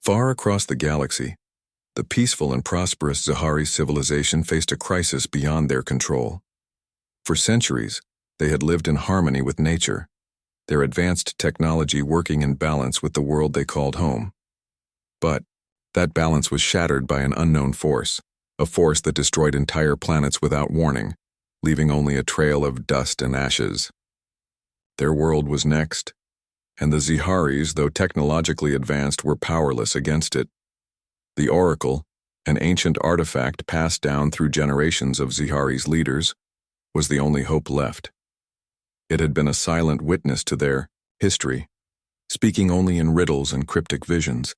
Far across the galaxy, the peaceful and prosperous Zahari civilization faced a crisis beyond their control. For centuries, they had lived in harmony with nature, their advanced technology working in balance with the world they called home. But that balance was shattered by an unknown force, a force that destroyed entire planets without warning, leaving only a trail of dust and ashes. Their world was next, and the Ziharis, though technologically advanced, were powerless against it. The Oracle, an ancient artifact passed down through generations of Zihari's leaders, was the only hope left. It had been a silent witness to their history, speaking only in riddles and cryptic visions.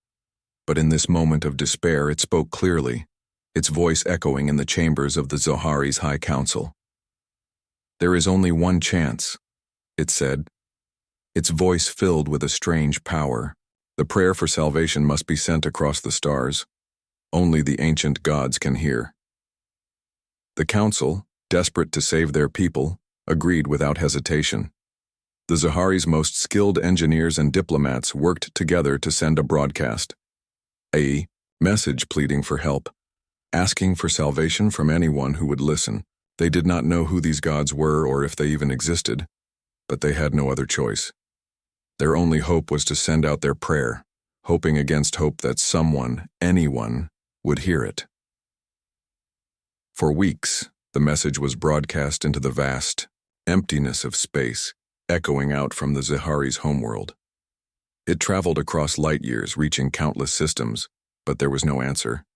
But in this moment of despair, it spoke clearly, its voice echoing in the chambers of the Zohari's High Council. "There is only one chance," it said, its voice filled with a strange power. "The prayer for salvation must be sent across the stars. Only the ancient gods can hear." The council, desperate to save their people, agreed without hesitation. The Zohari's most skilled engineers and diplomats worked together to send a broadcast, a message pleading for help, asking for salvation from anyone who would listen. They did not know who these gods were or if they even existed, but they had no other choice. Their only hope was to send out their prayer, hoping against hope that someone, anyone, would hear it. For weeks, the message was broadcast into the vast emptiness of space, echoing out from the Zahari's homeworld. It traveled across light years, reaching countless systems, but there was no answer.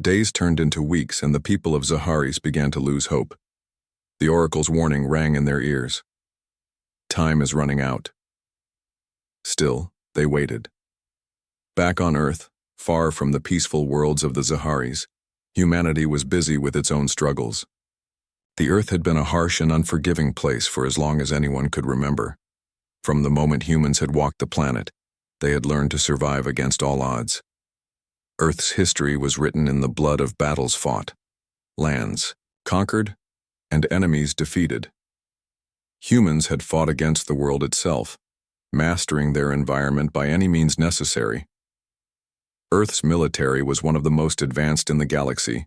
Days turned into weeks, and the people of Zaharis began to lose hope. The Oracle's warning rang in their ears. Time is running out. Still, they waited. Back on Earth, far from the peaceful worlds of the Zaharis, humanity was busy with its own struggles. The Earth had been a harsh and unforgiving place for as long as anyone could remember. From the moment humans had walked the planet, they had learned to survive against all odds. Earth's history was written in the blood of battles fought, lands conquered, and enemies defeated. Humans had fought against the world itself, mastering their environment by any means necessary. Earth's military was one of the most advanced in the galaxy,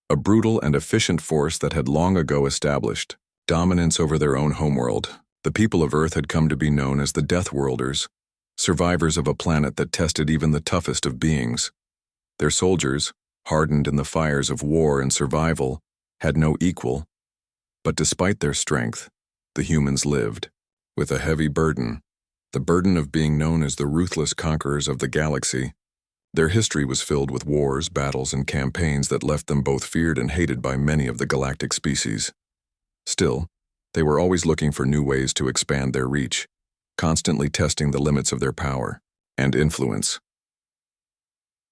a brutal and efficient force that had long ago established dominance over their own homeworld. The people of Earth had come to be known as the Deathworlders, survivors of a planet that tested even the toughest of beings. Their soldiers, hardened in the fires of war and survival, had no equal. But despite their strength, the humans lived with a heavy burden, the burden of being known as the ruthless conquerors of the galaxy. Their history was filled with wars, battles, and campaigns that left them both feared and hated by many of the galactic species. Still, they were always looking for new ways to expand their reach, constantly testing the limits of their power and influence.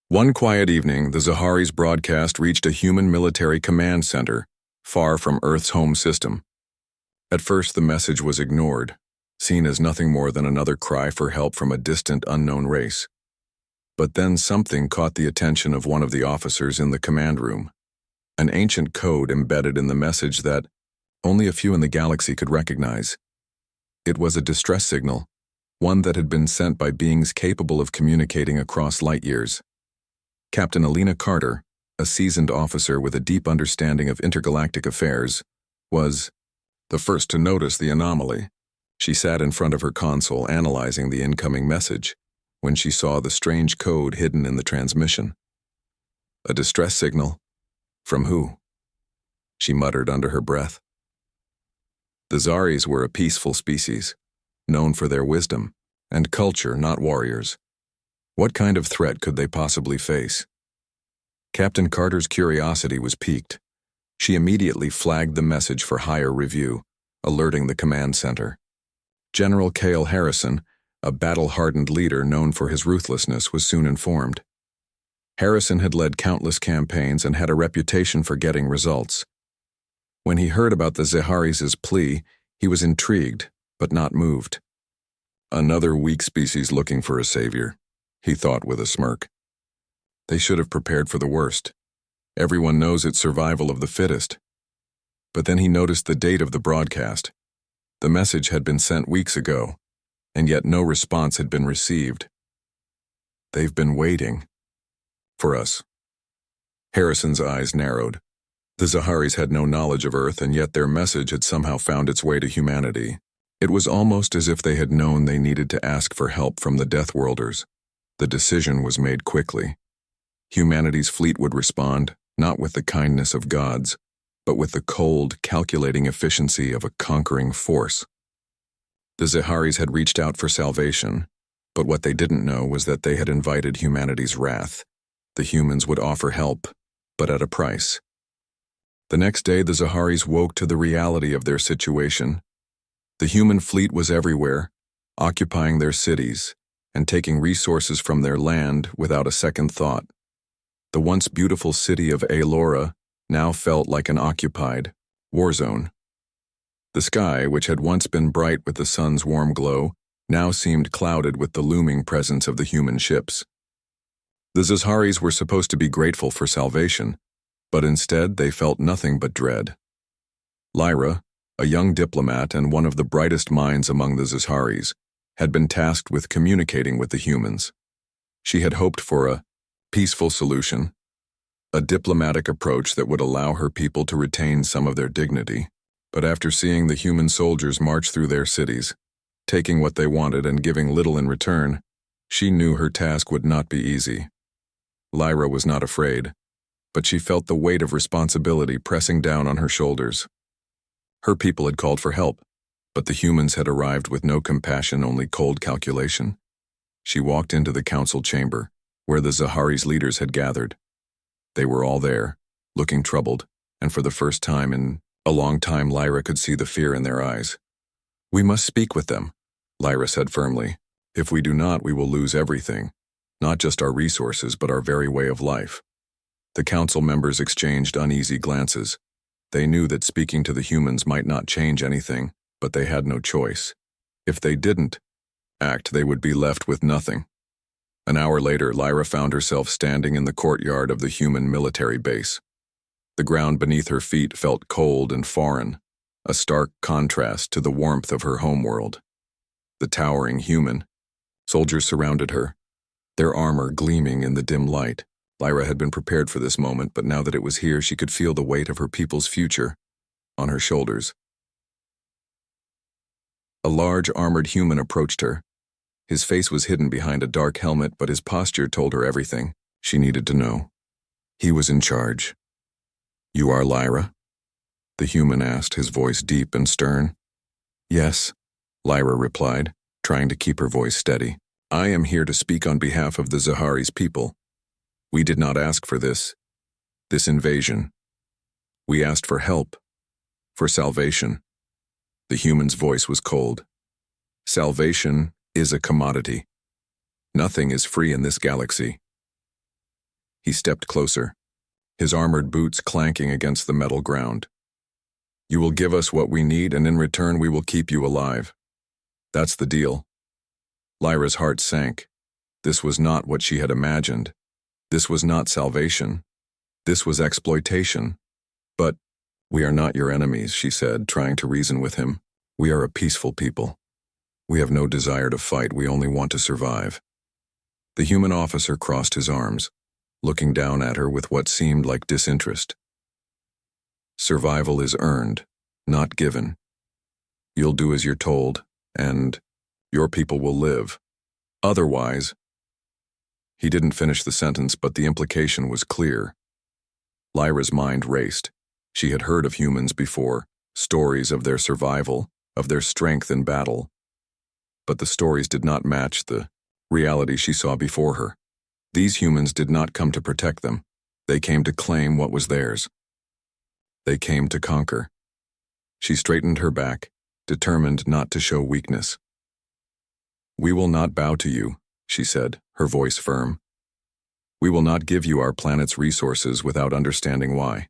One quiet evening, the Zahari's broadcast reached a human military command center, far from Earth's home system. At first, the message was ignored, seen as nothing more than another cry for help from a distant, unknown race. But then something caught the attention of one of the officers in the command room, an ancient code embedded in the message that only a few in the galaxy could recognize. It was a distress signal, one that had been sent by beings capable of communicating across light years. Captain Alina Carter, a seasoned officer with a deep understanding of intergalactic affairs, was the first to notice the anomaly. She sat in front of her console analyzing the incoming message when she saw the strange code hidden in the transmission. A distress signal? From who? She muttered under her breath. The Zaris were a peaceful species, known for their wisdom and culture, not warriors. What kind of threat could they possibly face? Captain Carter's curiosity was piqued. She immediately flagged the message for higher review, alerting the command center. General Cale Harrison, a battle-hardened leader known for his ruthlessness, was soon informed. Harrison had led countless campaigns and had a reputation for getting results. When he heard about the Zaharis' plea, he was intrigued, but not moved. Another weak species looking for a savior, he thought with a smirk. They should have prepared for the worst. Everyone knows it's survival of the fittest. But then he noticed the date of the broadcast. The message had been sent weeks ago, and yet no response had been received. They've been waiting. For us. Harrison's eyes narrowed. The Zaharis had no knowledge of Earth, and yet their message had somehow found its way to humanity. It was almost as if they had known they needed to ask for help from the Deathworlders. The decision was made quickly. Humanity's fleet would respond, not with the kindness of gods, but with the cold, calculating efficiency of a conquering force. The Zaharis had reached out for salvation, but what they didn't know was that they had invited humanity's wrath. The humans would offer help, but at a price. The next day, the Zaharis woke to the reality of their situation. The human fleet was everywhere, occupying their cities and taking resources from their land without a second thought. The once beautiful city of Aelora now felt like an occupied war zone. The sky, which had once been bright with the sun's warm glow, now seemed clouded with the looming presence of the human ships. The Zaharis were supposed to be grateful for salvation, but instead they felt nothing but dread. Lyra, a young diplomat and one of the brightest minds among the Zaharis, had been tasked with communicating with the humans. She had hoped for a peaceful solution, a diplomatic approach that would allow her people to retain some of their dignity. But after seeing the human soldiers march through their cities, taking what they wanted and giving little in return, she knew her task would not be easy. Lyra was not afraid, but she felt the weight of responsibility pressing down on her shoulders. Her people had called for help, but the humans had arrived with no compassion, only cold calculation. She walked into the council chamber, where the Zaharis' leaders had gathered. They were all there, looking troubled, and for the first time in a long time Lyra could see the fear in their eyes. "We must speak with them," Lyra said firmly. "If we do not, we will lose everything, not just our resources, but our very way of life." The council members exchanged uneasy glances. They knew that speaking to the humans might not change anything, but they had no choice. If they didn't act, they would be left with nothing. An hour later, Lyra found herself standing in the courtyard of the human military base. The ground beneath her feet felt cold and foreign, a stark contrast to the warmth of her homeworld. The towering human soldiers surrounded her, their armor gleaming in the dim light. Lyra had been prepared for this moment, but now that it was here, she could feel the weight of her people's future on her shoulders. A large, armored human approached her. His face was hidden behind a dark helmet, but his posture told her everything she needed to know. He was in charge. "You are Lyra?" the human asked, his voice deep and stern. "Yes," Lyra replied, trying to keep her voice steady. "I am here to speak on behalf of the Zaharis' people. We did not ask for this invasion. We asked for help, for salvation." The human's voice was cold. "Salvation is a commodity. Nothing is free in this galaxy." He stepped closer, his armored boots clanking against the metal ground. "You will give us what we need, and in return we will keep you alive. That's the deal." Lyra's heart sank. This was not what she had imagined. This was not salvation. This was exploitation. "But we are not your enemies," she said, trying to reason with him. "We are a peaceful people. We have no desire to fight, we only want to survive." The human officer crossed his arms, looking down at her with what seemed like disinterest. "Survival is earned, not given. You'll do as you're told, and your people will live. Otherwise—" He didn't finish the sentence, but the implication was clear. Lyra's mind raced. She had heard of humans before, stories of their survival, of their strength in battle. But the stories did not match the reality she saw before her. These humans did not come to protect them. They came to claim what was theirs. They came to conquer. She straightened her back, determined not to show weakness. "We will not bow to you," she said, her voice firm. "We will not give you our planet's resources without understanding why.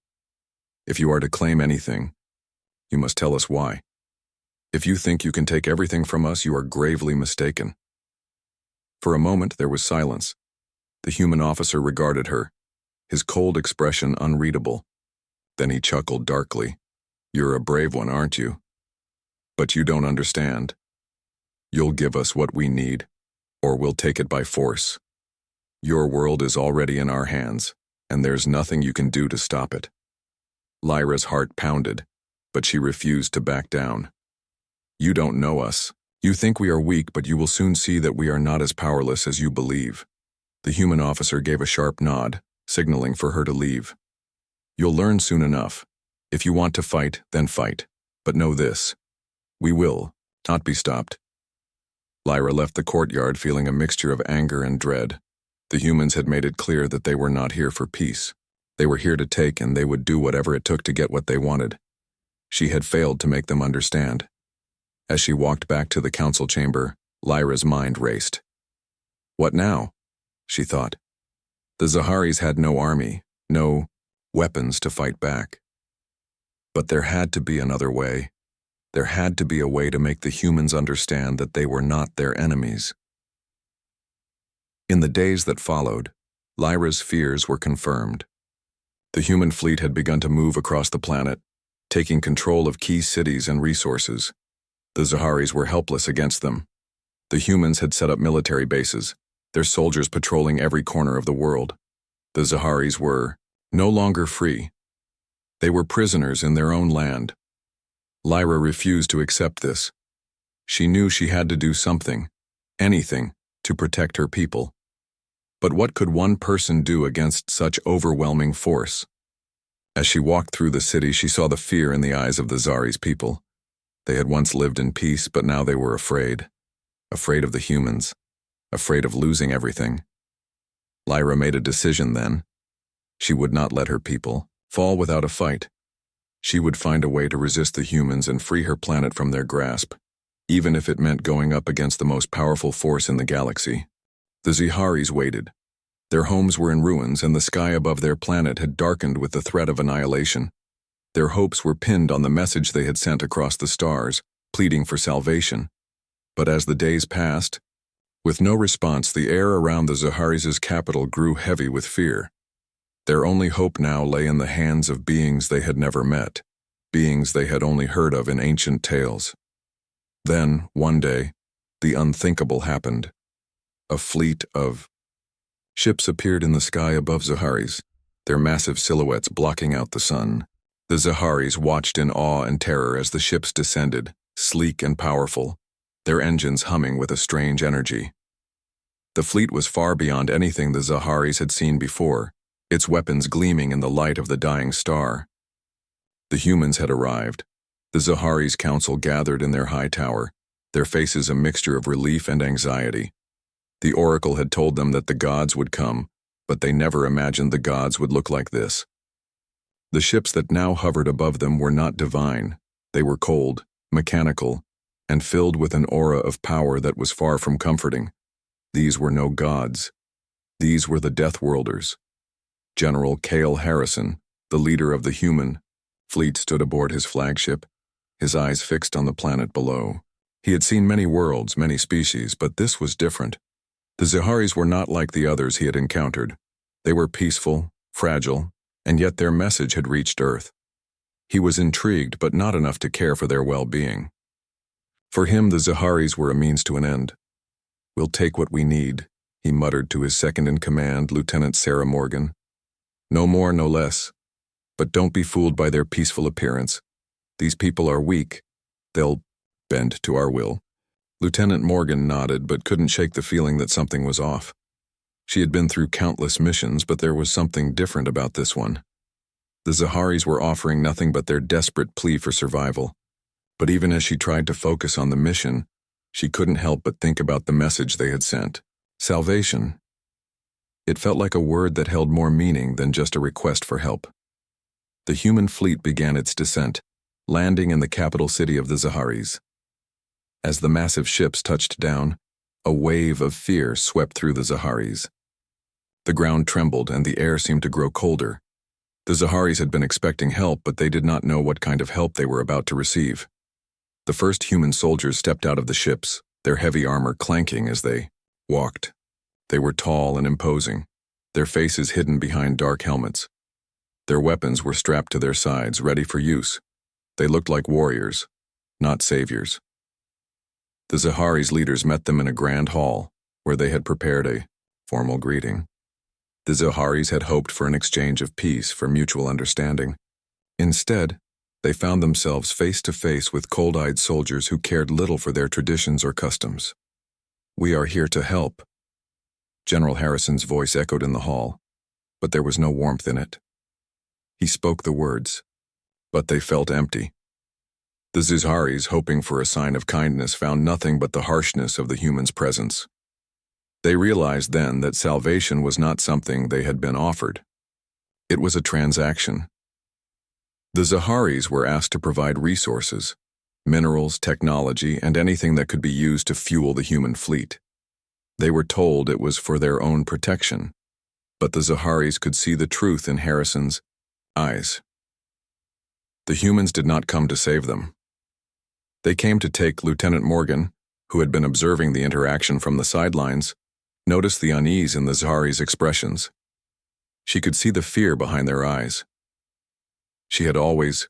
If you are to claim anything, you must tell us why. If you think you can take everything from us, you are gravely mistaken." For a moment there was silence. The human officer regarded her, his cold expression unreadable. Then he chuckled darkly. "You're a brave one, aren't you? But you don't understand. You'll give us what we need, or we'll take it by force." Your world is already in our hands, and there's nothing you can do to stop it. Lyra's heart pounded, but she refused to back down. You don't know us. You think we are weak, but you will soon see that we are not as powerless as you believe. The human officer gave a sharp nod, signaling for her to leave. You'll learn soon enough. If you want to fight, then fight. But know this. We will not be stopped. Lyra left the courtyard feeling a mixture of anger and dread. The humans had made it clear that they were not here for peace. They were here to take, and they would do whatever it took to get what they wanted. She had failed to make them understand. As she walked back to the council chamber, Lyra's mind raced. What now? She thought. The Zaharis had no army, no weapons to fight back. But there had to be another way. There had to be a way to make the humans understand that they were not their enemies. In the days that followed, Lyra's fears were confirmed. The human fleet had begun to move across the planet, taking control of key cities and resources. The Zaharis were helpless against them. The humans had set up military bases, their soldiers patrolling every corner of the world. The Zaharis were no longer free. They were prisoners in their own land. Lyra refused to accept this. She knew she had to do something, anything, to protect her people. But what could one person do against such overwhelming force? As she walked through the city, she saw the fear in the eyes of the Zari's people. They had once lived in peace, but now they were afraid. Afraid of the humans. Afraid of losing everything. Lyra made a decision then. She would not let her people fall without a fight. She would find a way to resist the humans and free her planet from their grasp, even if it meant going up against the most powerful force in the galaxy. The Zaharis waited. Their homes were in ruins, and the sky above their planet had darkened with the threat of annihilation. Their hopes were pinned on the message they had sent across the stars, pleading for salvation. But as the days passed, with no response, the air around the Zaharis' capital grew heavy with fear. Their only hope now lay in the hands of beings they had never met, beings they had only heard of in ancient tales. Then, one day, the unthinkable happened. A fleet of ships appeared in the sky above Zaharis, their massive silhouettes blocking out the sun. The Zaharis watched in awe and terror as the ships descended, sleek and powerful, their engines humming with a strange energy. The fleet was far beyond anything the Zaharis had seen before, its weapons gleaming in the light of the dying star. The humans had arrived. The Zaharis' council gathered in their high tower, their faces a mixture of relief and anxiety. The oracle had told them that the gods would come, but they never imagined the gods would look like this. The ships that now hovered above them were not divine. They were cold, mechanical, and filled with an aura of power that was far from comforting. These were no gods. These were the Deathworlders. General Cale Harrison, the leader of the human fleet, stood aboard his flagship, his eyes fixed on the planet below. He had seen many worlds, many species, but this was different. The Zaharis were not like the others he had encountered. They were peaceful, fragile, and yet their message had reached Earth. He was intrigued, but not enough to care for their well-being. For him, the Zaharis were a means to an end. "We'll take what we need," he muttered to his second-in-command, Lieutenant Sarah Morgan. "No more, no less. But don't be fooled by their peaceful appearance. These people are weak. They'll bend to our will." Lieutenant Morgan nodded, but couldn't shake the feeling that something was off. She had been through countless missions, but there was something different about this one. The Zaharis were offering nothing but their desperate plea for survival. But even as she tried to focus on the mission, she couldn't help but think about the message they had sent. Salvation. It felt like a word that held more meaning than just a request for help. The human fleet began its descent, landing in the capital city of the Zaharis. As the massive ships touched down, a wave of fear swept through the Zaharis. The ground trembled and the air seemed to grow colder. The Zaharis had been expecting help, but they did not know what kind of help they were about to receive. The first human soldiers stepped out of the ships, their heavy armor clanking as they walked. They were tall and imposing, their faces hidden behind dark helmets. Their weapons were strapped to their sides, ready for use. They looked like warriors, not saviors. The Zaharis' leaders met them in a grand hall, where they had prepared a formal greeting. The Zaharis had hoped for an exchange of peace, for mutual understanding. Instead, they found themselves face to face with cold-eyed soldiers who cared little for their traditions or customs. "We are here to help." General Harrison's voice echoed in the hall, but there was no warmth in it. He spoke the words, but they felt empty. The Zaharis, hoping for a sign of kindness, found nothing but the harshness of the humans' presence. They realized then that salvation was not something they had been offered. It was a transaction. The Zaharis were asked to provide resources, minerals, technology, and anything that could be used to fuel the human fleet. They were told it was for their own protection, but the Zaharis could see the truth in Harrison's eyes. The humans did not come to save them. They came to take. Lieutenant Morgan, who had been observing the interaction from the sidelines, noticed the unease in the Zaharis' expressions. She could see the fear behind their eyes. She had always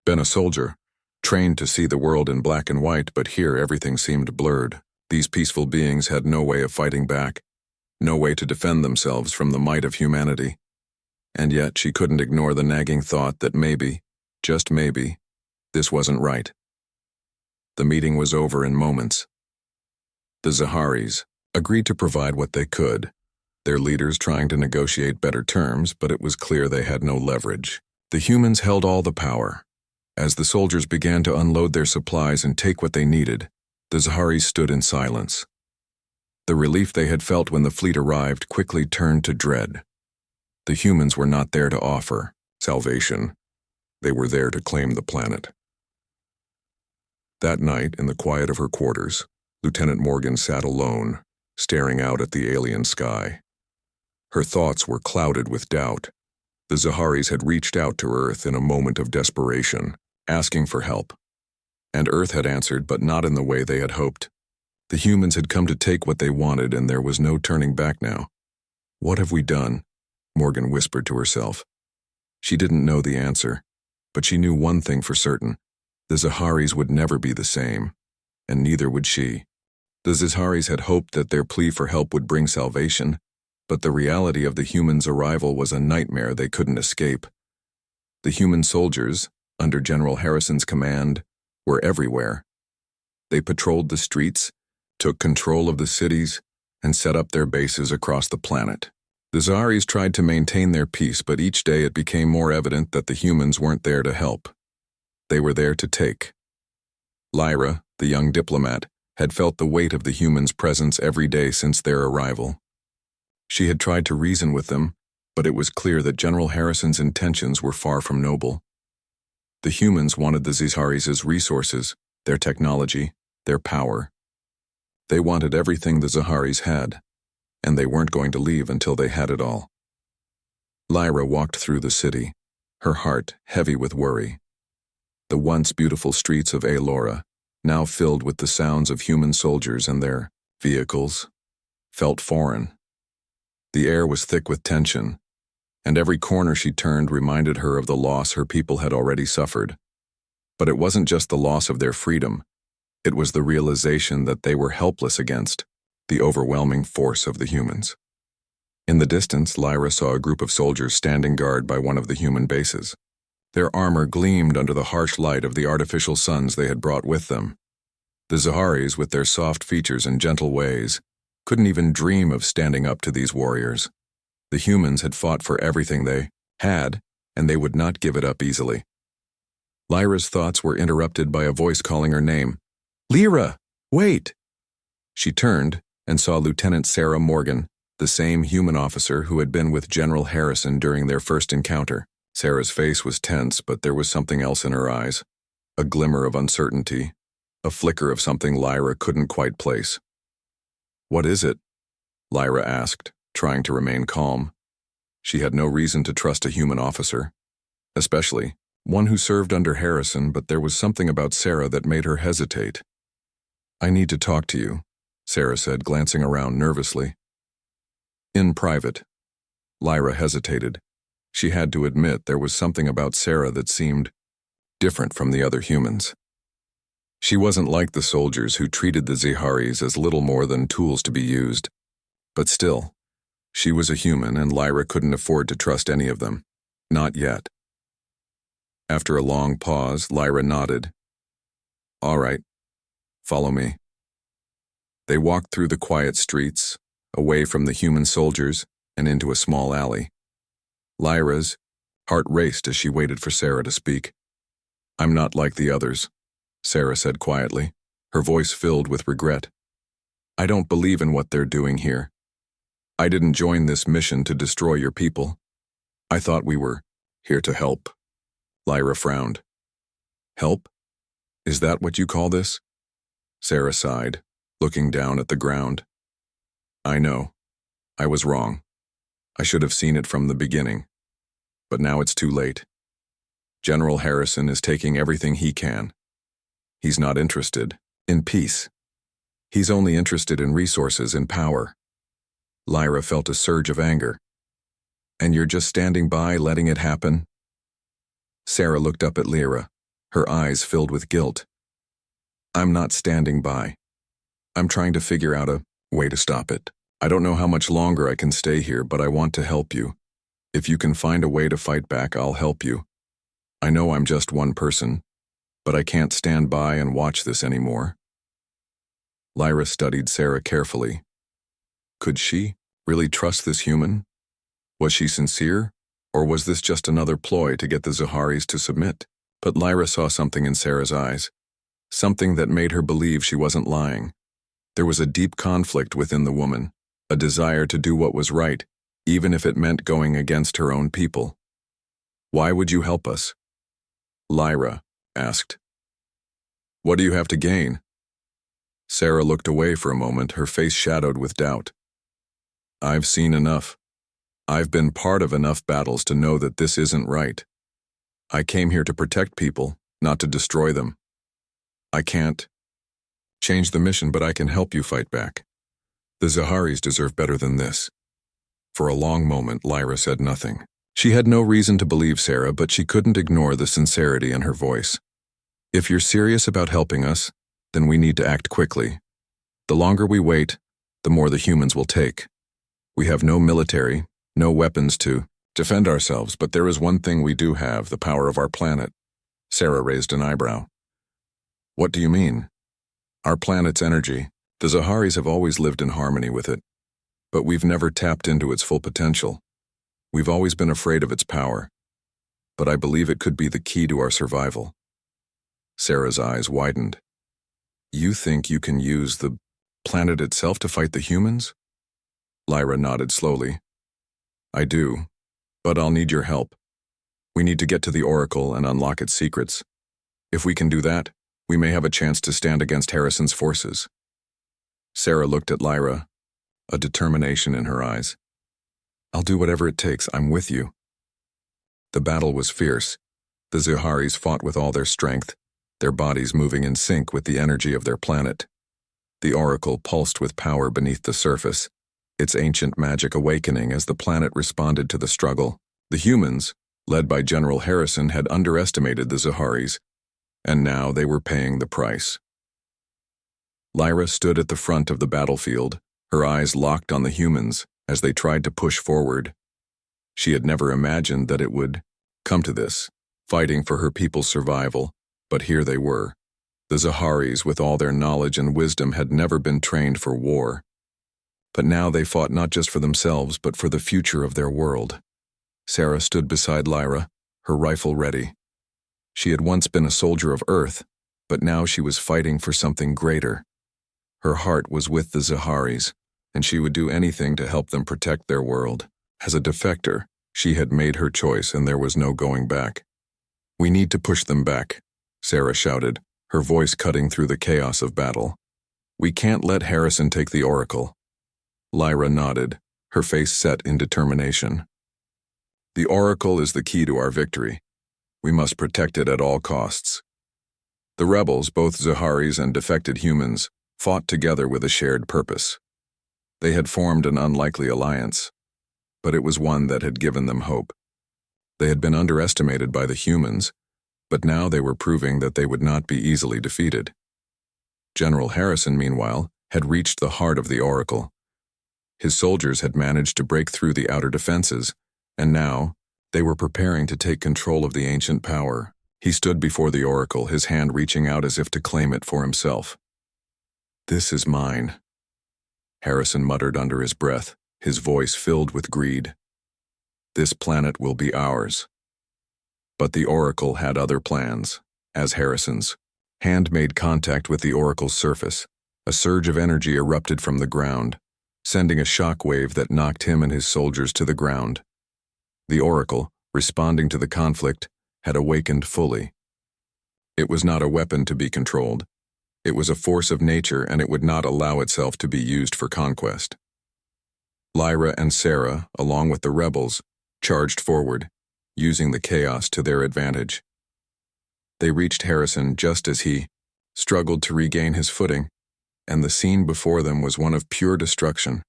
been a soldier, trained to see the world in black and white, but here everything seemed blurred. These peaceful beings had no way of fighting back, no way to defend themselves from the might of humanity. And yet she couldn't ignore the nagging thought that maybe, just maybe, this wasn't right. The meeting was over in moments. The Zaharis agreed to provide what they could, their leaders trying to negotiate better terms, but it was clear they had no leverage. The humans held all the power. As the soldiers began to unload their supplies and take what they needed, the Zaharis stood in silence. The relief they had felt when the fleet arrived quickly turned to dread. The humans were not there to offer salvation. They were there to claim the planet. That night, in the quiet of her quarters, Lieutenant Morgan sat alone, staring out at the alien sky. Her thoughts were clouded with doubt. The Zaharis had reached out to Earth in a moment of desperation, asking for help. And Earth had answered, but not in the way they had hoped. The humans had come to take what they wanted, and there was no turning back now. "What have we done?" Morgan whispered to herself. She didn't know the answer, but she knew one thing for certain. The Zaharis would never be the same, and neither would she. The Zaharis had hoped that their plea for help would bring salvation, but the reality of the humans' arrival was a nightmare they couldn't escape. The human soldiers, under General Harrison's command, were everywhere. They patrolled the streets, took control of the cities, and set up their bases across the planet. The Zaharis tried to maintain their peace, but each day it became more evident that the humans weren't there to help. They were there to take. Lyra, the young diplomat, had felt the weight of the humans' presence every day since their arrival. She had tried to reason with them, but it was clear that General Harrison's intentions were far from noble. The humans wanted the Zaharis' resources, their technology, their power. They wanted everything the Zaharis had, and they weren't going to leave until they had it all. Lyra walked through the city, her heart heavy with worry. The once beautiful streets of Alora, now filled with the sounds of human soldiers and their vehicles, felt foreign. The air was thick with tension, and every corner she turned reminded her of the loss her people had already suffered. But it wasn't just the loss of their freedom, it was the realization that they were helpless against the overwhelming force of the humans. In the distance, Lyra saw a group of soldiers standing guard by one of the human bases. Their armor gleamed under the harsh light of the artificial suns they had brought with them. The Zaharis, with their soft features and gentle ways, couldn't even dream of standing up to these warriors. The humans had fought for everything they had, and they would not give it up easily. Lyra's thoughts were interrupted by a voice calling her name. "Lyra, wait!" She turned and saw Lieutenant Sarah Morgan, the same human officer who had been with General Harrison during their first encounter. Sarah's face was tense, but there was something else in her eyes, a glimmer of uncertainty, a flicker of something Lyra couldn't quite place. "What is it?" Lyra asked, trying to remain calm. She had no reason to trust a human officer, especially one who served under Harrison, but there was something about Sarah that made her hesitate. "I need to talk to you," Sarah said, glancing around nervously. "In private." Lyra hesitated. She had to admit there was something about Sarah that seemed different from the other humans. She wasn't like the soldiers who treated the Zaharis as little more than tools to be used. But still, She was a human, and Lyra couldn't afford to trust any of them. Not yet. After a long pause, Lyra nodded. All right, follow me. They walked through the quiet streets, away from the human soldiers, and into a small alley. Lyra's heart raced as she waited for Sarah to speak. I'm not like the others, Sarah said quietly, her voice filled with regret. I don't believe in what they're doing here. I didn't join this mission to destroy your people. I thought we were here to help. Lyra frowned. Help? Is that what you call this? Sarah sighed, looking down at the ground. I know. I was wrong. I should have seen it from the beginning. But now it's too late. General Harrison is taking everything he can. He's not interested in peace. He's only interested in resources and power. Lyra felt a surge of anger. And you're just standing by, letting it happen? Sarah looked up at Lyra, her eyes filled with guilt. I'm not standing by. I'm trying to figure out a way to stop it. I don't know how much longer I can stay here, but I want to help you. If you can find a way to fight back, I'll help you. I know I'm just one person, but I can't stand by and watch this anymore. Lyra studied Sarah carefully. Could she really trust this human? Was she sincere, or was this just another ploy to get the Zaharis to submit? But Lyra saw something in Sarah's eyes, something that made her believe she wasn't lying. There was a deep conflict within the woman, a desire to do what was right, even if it meant going against her own people. Why would you help us? Lyra asked. What do you have to gain? Sarah looked away for a moment, her face shadowed with doubt. I've seen enough. I've been part of enough battles to know that this isn't right. I came here to protect people, not to destroy them. I can't change the mission, but I can help you fight back. The Zaharis deserve better than this. For a long moment, Lyra said nothing. She had no reason to believe Sarah, but she couldn't ignore the sincerity in her voice. If you're serious about helping us, then we need to act quickly. The longer we wait, the more the humans will take. We have no military, no weapons to defend ourselves, but there is one thing we do have, the power of our planet. Sarah raised an eyebrow. What do you mean? Our planet's energy. The Zaharis have always lived in harmony with it, but we've never tapped into its full potential. We've always been afraid of its power, but I believe it could be the key to our survival. Sarah's eyes widened. You think you can use the planet itself to fight the humans? Lyra nodded slowly. I do, but I'll need your help. We need to get to the Oracle and unlock its secrets. If we can do that, we may have a chance to stand against Harrison's forces. Sarah looked at Lyra, a determination in her eyes. I'll do whatever it takes, I'm with you. The battle was fierce. The Zaharis fought with all their strength, their bodies moving in sync with the energy of their planet. The Oracle pulsed with power beneath the surface, its ancient magic awakening as the planet responded to the struggle. The humans, led by General Harrison, had underestimated the Zaharis, and now they were paying the price. Lyra stood at the front of the battlefield, her eyes locked on the humans as they tried to push forward. She had never imagined that it would come to this, fighting for her people's survival, but here they were. The Zaharis, with all their knowledge and wisdom, had never been trained for war. But now they fought not just for themselves, but for the future of their world. Sarah stood beside Lyra, her rifle ready. She had once been a soldier of Earth, but now she was fighting for something greater. Her heart was with the Zaharis, and she would do anything to help them protect their world. As a defector, she had made her choice and there was no going back. We need to push them back, Sarah shouted, her voice cutting through the chaos of battle. We can't let Harrison take the Oracle. Lyra nodded, her face set in determination. The Oracle is the key to our victory. We must protect it at all costs. The rebels, both Zaharis and defected humans, fought together with a shared purpose. They had formed an unlikely alliance, but it was one that had given them hope. They had been underestimated by the humans, but now they were proving that they would not be easily defeated. General Harrison, meanwhile, had reached the heart of the Oracle. His soldiers had managed to break through the outer defenses, and now they were preparing to take control of the ancient power. He stood before the oracle, his hand reaching out as if to claim it for himself. "This is mine," Harrison muttered under his breath, his voice filled with greed. "This planet will be ours." But the oracle had other plans. As Harrison's hand made contact with the oracle's surface, a surge of energy erupted from the ground, sending a shock wave that knocked him and his soldiers to the ground. The oracle, responding to the conflict, had awakened fully. It was not a weapon to be controlled. It was a force of nature, and it would not allow itself to be used for conquest. Lyra and Sarah, along with the rebels, charged forward, using the chaos to their advantage. They reached Harrison just as he struggled to regain his footing, and the scene before them was one of pure destruction.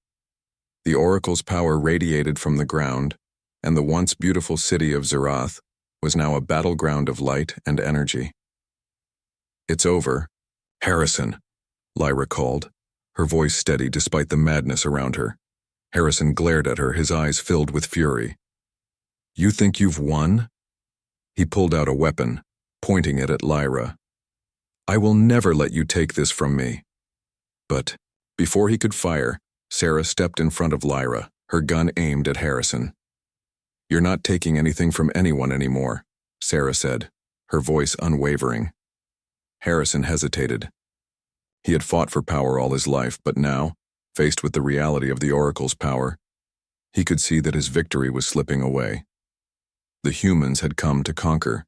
The oracle's power radiated from the ground, and the once beautiful city of Zerath was now a battleground of light and energy. "It's over, Harrison," Lyra called, her voice steady despite the madness around her. Harrison glared at her, his eyes filled with fury. "You think you've won?" He pulled out a weapon, pointing it at Lyra. "I will never let you take this from me." But before he could fire, Sarah stepped in front of Lyra, her gun aimed at Harrison. "You're not taking anything from anyone anymore," Sarah said, her voice unwavering. Harrison hesitated. He had fought for power all his life, but now, faced with the reality of the oracle's power, he could see that his victory was slipping away. The humans had come to conquer,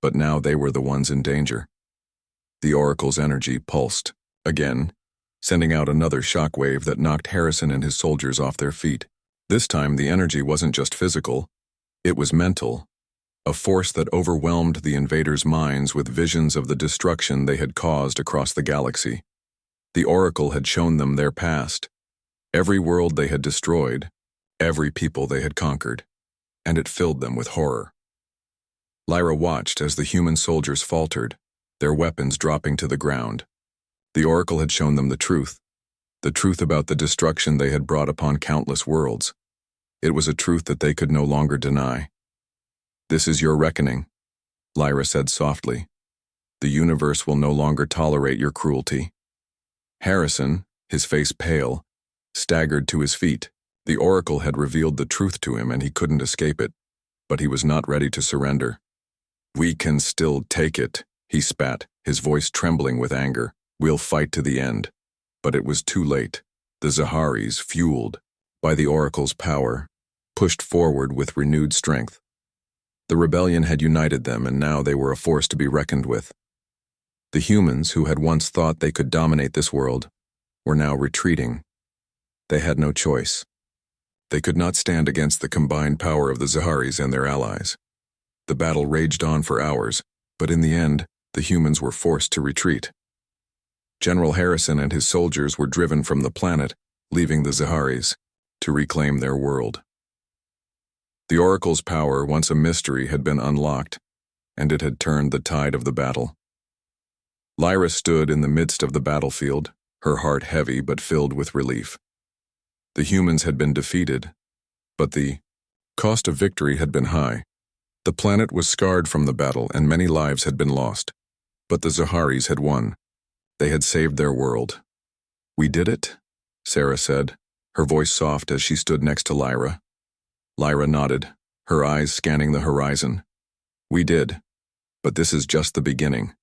but now they were the ones in danger. The oracle's energy pulsed, again, sending out another shockwave that knocked Harrison and his soldiers off their feet. This time the energy wasn't just physical, it was mental, a force that overwhelmed the invaders' minds with visions of the destruction they had caused across the galaxy. The oracle had shown them their past, every world they had destroyed, every people they had conquered, and it filled them with horror. Lyra watched as the human soldiers faltered, their weapons dropping to the ground. The oracle had shown them the truth about the destruction they had brought upon countless worlds. It was a truth that they could no longer deny. "This is your reckoning," Lyra said softly. "The universe will no longer tolerate your cruelty." Harrison, his face pale, staggered to his feet. The oracle had revealed the truth to him and he couldn't escape it, but he was not ready to surrender. "We can still take it," he spat, his voice trembling with anger. "We'll fight to the end." But it was too late. The Zaharis, fueled by the oracle's power, pushed forward with renewed strength. The rebellion had united them, and now they were a force to be reckoned with. The humans, who had once thought they could dominate this world, were now retreating. They had no choice. They could not stand against the combined power of the Zaharis and their allies. The battle raged on for hours, but in the end, the humans were forced to retreat. General Harrison and his soldiers were driven from the planet, leaving the Zaharis to reclaim their world. The oracle's power, once a mystery, had been unlocked, and it had turned the tide of the battle. Lyra stood in the midst of the battlefield, her heart heavy but filled with relief. The humans had been defeated, but the cost of victory had been high. The planet was scarred from the battle and many lives had been lost, but the Zaharis had won. They had saved their world. "We did it," Sarah said, her voice soft as she stood next to Lyra. Lyra nodded, her eyes scanning the horizon. "We did, but this is just the beginning.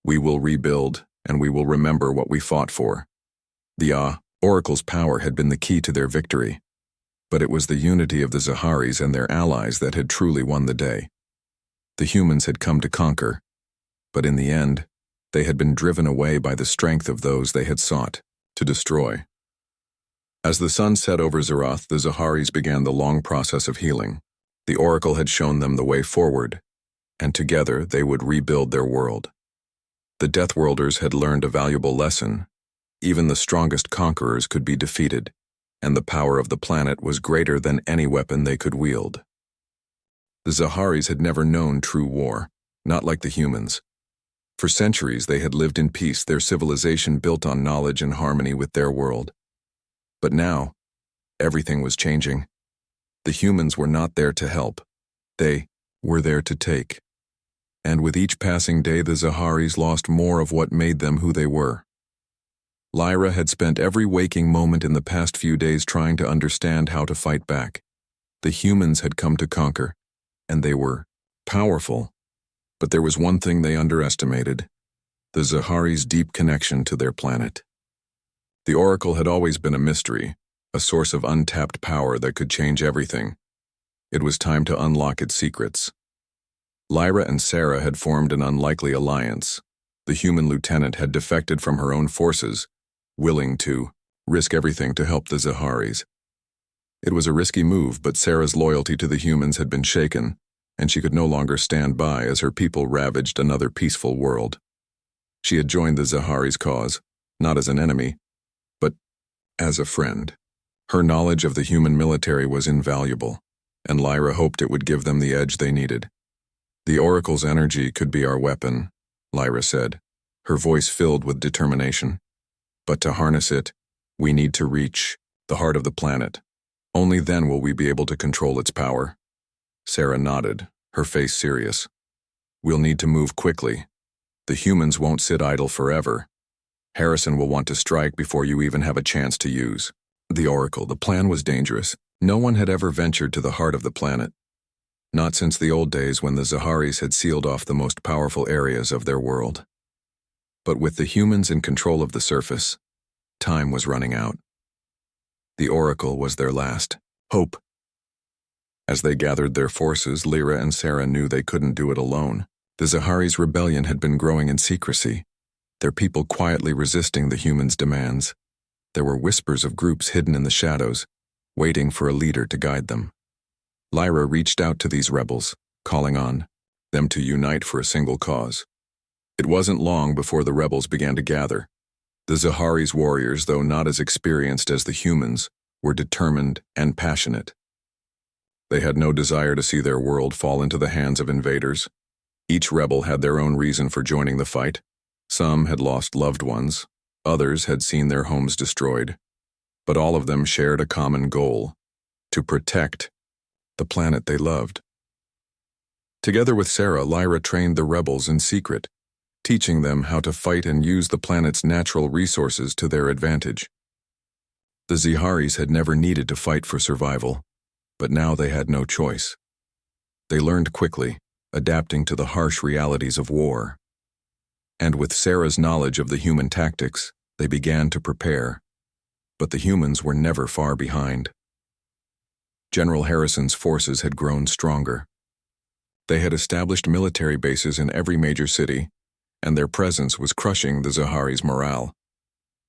We will rebuild, and we will remember what we fought for." The oracle's power had been the key to their victory, but it was the unity of the Zaharis and their allies that had truly won the day. The humans had come to conquer, but in the end, they had been driven away by the strength of those they had sought to destroy. As the sun set over Zerath, the Zaharis began the long process of healing. The oracle had shown them the way forward, and together they would rebuild their world. The Deathworlders had learned a valuable lesson. Even the strongest conquerors could be defeated, and the power of the planet was greater than any weapon they could wield. The Zaharis had never known true war, not like the humans. For centuries they had lived in peace, their civilization built on knowledge and harmony with their world. But now, Everything was changing. The humans were not there to help. They were there to take. And with each passing day, the Zaharis lost more of what made them who they were. Lyra had spent every waking moment in the past few days trying to understand how to fight back. The humans had come to conquer, and they were powerful. But there was one thing they underestimated: the Zaharis' deep connection to their planet. The Oracle had always been a mystery, a source of untapped power that could change everything. It was time to unlock its secrets. Lyra and Sarah had formed an unlikely alliance. The human lieutenant had defected from her own forces, willing to risk everything to help the Zaharis. It was a risky move, but Sarah's loyalty to the humans had been shaken, and she could no longer stand by as her people ravaged another peaceful world. She had joined the Zaharis' cause, not as an enemy, but as a friend. Her knowledge of the human military was invaluable, and Lyra hoped it would give them the edge they needed. "The Oracle's energy could be our weapon," Lyra said, her voice filled with determination. "But to harness it, we need to reach the heart of the planet. Only then will we be able to control its power." Sarah nodded, her face serious. "We'll need to move quickly. The humans won't sit idle forever. Harrison will want to strike before you even have a chance to use the Oracle." The plan was dangerous. No one had ever ventured to the heart of the planet. Not since the old days when the Zaharis had sealed off the most powerful areas of their world. But with the humans in control of the surface, time was running out. The Oracle was their last hope. As they gathered their forces, Lyra and Sarah knew they couldn't do it alone. The Zaharis' rebellion had been growing in secrecy, their people quietly resisting the humans' demands. There were whispers of groups hidden in the shadows, waiting for a leader to guide them. Lyra reached out to these rebels, calling on them to unite for a single cause. It wasn't long before the rebels began to gather. The Zaharis' warriors, though not as experienced as the humans, were determined and passionate. They had no desire to see their world fall into the hands of invaders. Each rebel had their own reason for joining the fight. Some had lost loved ones, others had seen their homes destroyed. But all of them shared a common goal: to protect the planet they loved. Together with Sarah, Lyra trained the rebels in secret, teaching them how to fight and use the planet's natural resources to their advantage. The Zaharis had never needed to fight for survival, but now they had no choice. They learned quickly, adapting to the harsh realities of war. And with Sarah's knowledge of the human tactics, they began to prepare. But the humans were never far behind. General Harrison's forces had grown stronger. They had established military bases in every major city, and their presence was crushing the Zaharis' morale.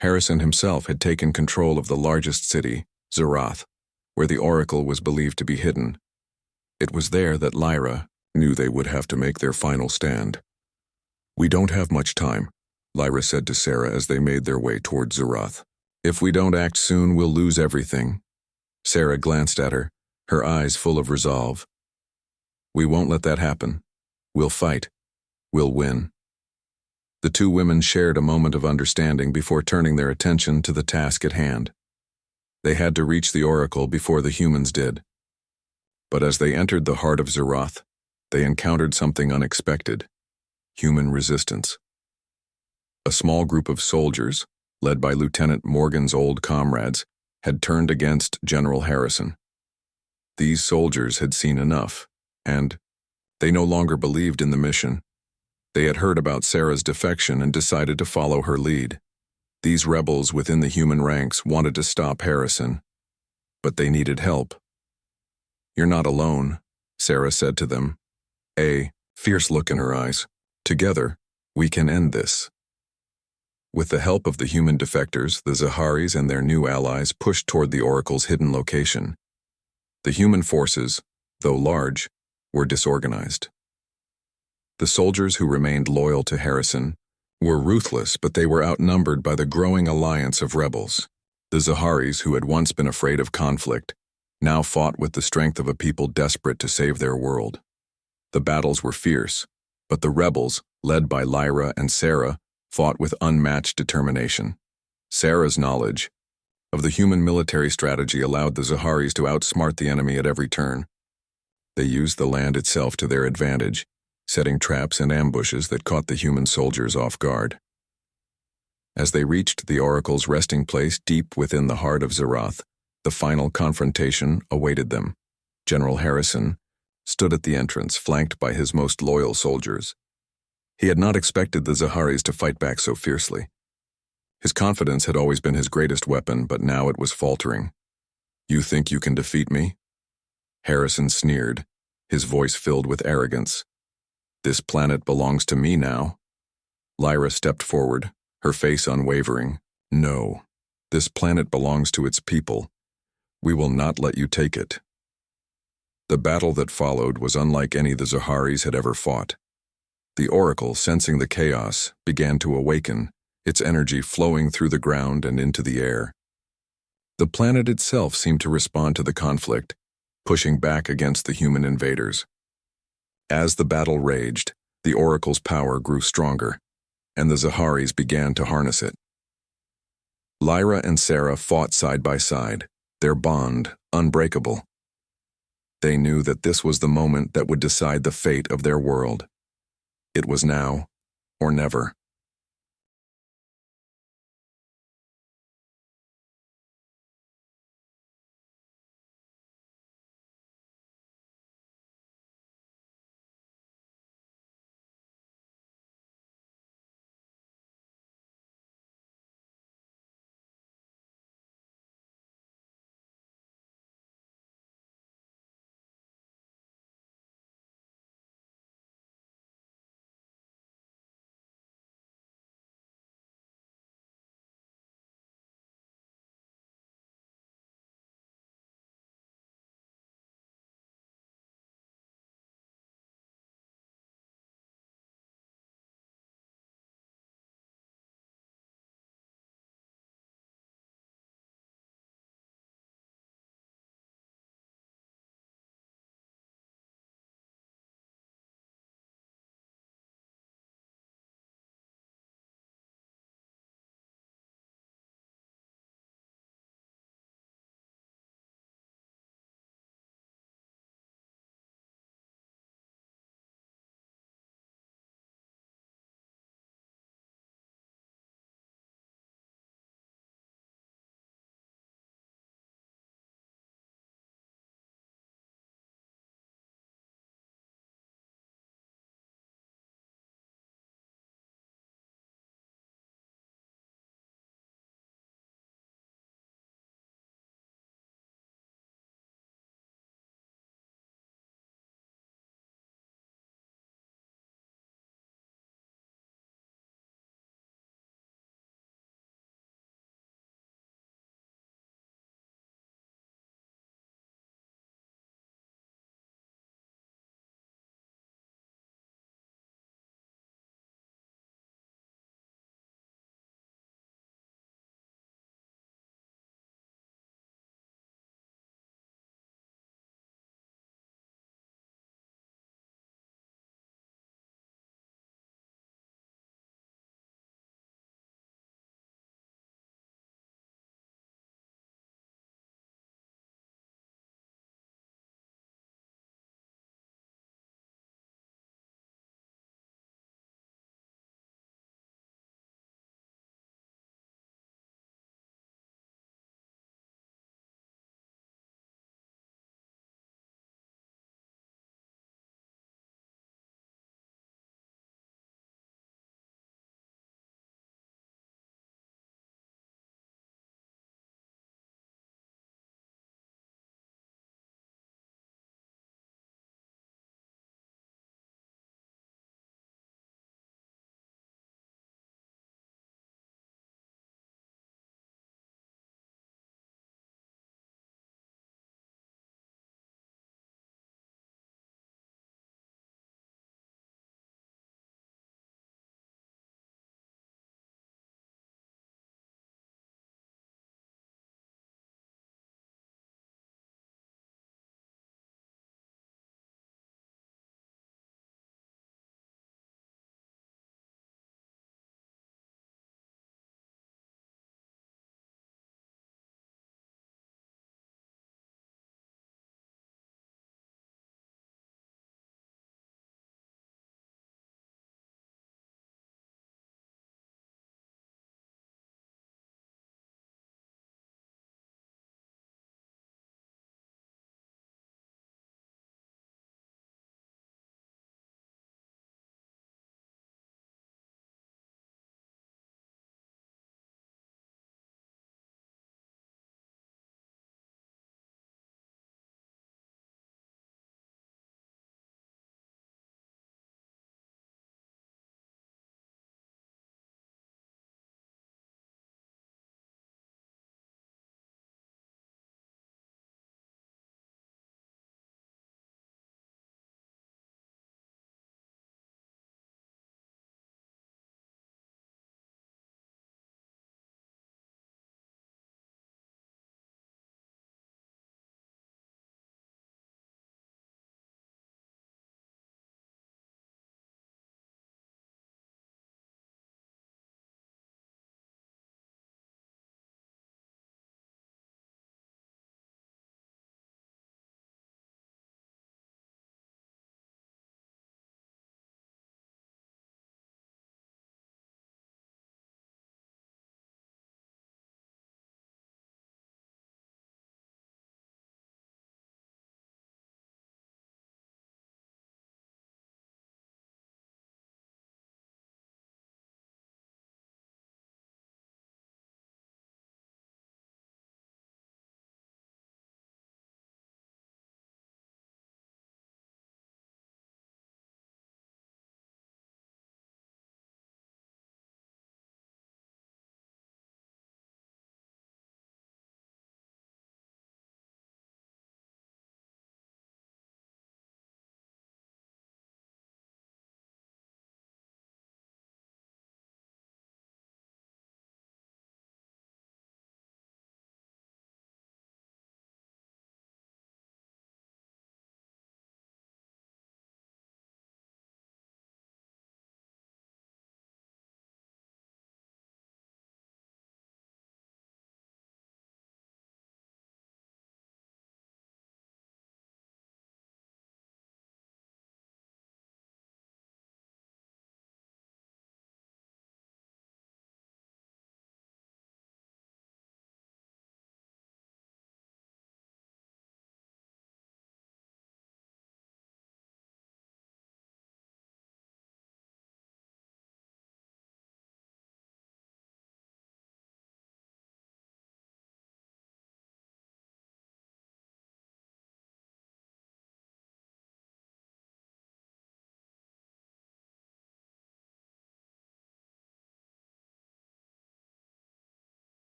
Harrison himself had taken control of the largest city, Zerath, where the Oracle was believed to be hidden. It was there that Lyra knew they would have to make their final stand. "We don't have much time," Lyra said to Sarah as they made their way toward Zerath. "If we don't act soon, we'll lose everything." Sarah glanced at her, her eyes full of resolve. "We won't let that happen. We'll fight. We'll win." The two women shared a moment of understanding before turning their attention to the task at hand. They had to reach the Oracle before the humans did. But as they entered the heart of Zerath, they encountered something unexpected: human resistance. A small group of soldiers, led by Lieutenant Morgan's old comrades, had turned against General Harrison. These soldiers had seen enough, and they no longer believed in the mission. They had heard about Sarah's defection and decided to follow her lead. These rebels within the human ranks wanted to stop Harrison, but they needed help. "You're not alone," Sarah said to them, a fierce look in her eyes. "Together, we can end this." With the help of the human defectors, the Zaharis and their new allies pushed toward the Oracle's hidden location. The human forces, though large, were disorganized. The soldiers who remained loyal to Harrison were ruthless, but they were outnumbered by the growing alliance of rebels. The Zaharis, who had once been afraid of conflict, now fought with the strength of a people desperate to save their world. The battles were fierce, but the rebels, led by Lyra and Sarah, fought with unmatched determination. Sarah's knowledge of the human military strategy allowed the Zaharis to outsmart the enemy at every turn. They used the land itself to their advantage, setting traps and ambushes that caught the human soldiers off guard. As they reached the Oracle's resting place deep within the heart of Zerath, the final confrontation awaited them. General Harrison stood at the entrance, flanked by his most loyal soldiers. He had not expected the Zaharis to fight back so fiercely. His confidence had always been his greatest weapon, but now it was faltering. "You think you can defeat me?" Harrison sneered, his voice filled with arrogance. "This planet belongs to me now." Lyra stepped forward, her face unwavering. "No, this planet belongs to its people. We will not let you take it." The battle that followed was unlike any the Zaharis had ever fought. The Oracle, sensing the chaos, began to awaken, its energy flowing through the ground and into the air. The planet itself seemed to respond to the conflict, pushing back against the human invaders. As the battle raged, the Oracle's power grew stronger, and the Zaharis began to harness it. Lyra and Sarah fought side by side, their bond unbreakable. They knew that this was the moment that would decide the fate of their world. It was now or never.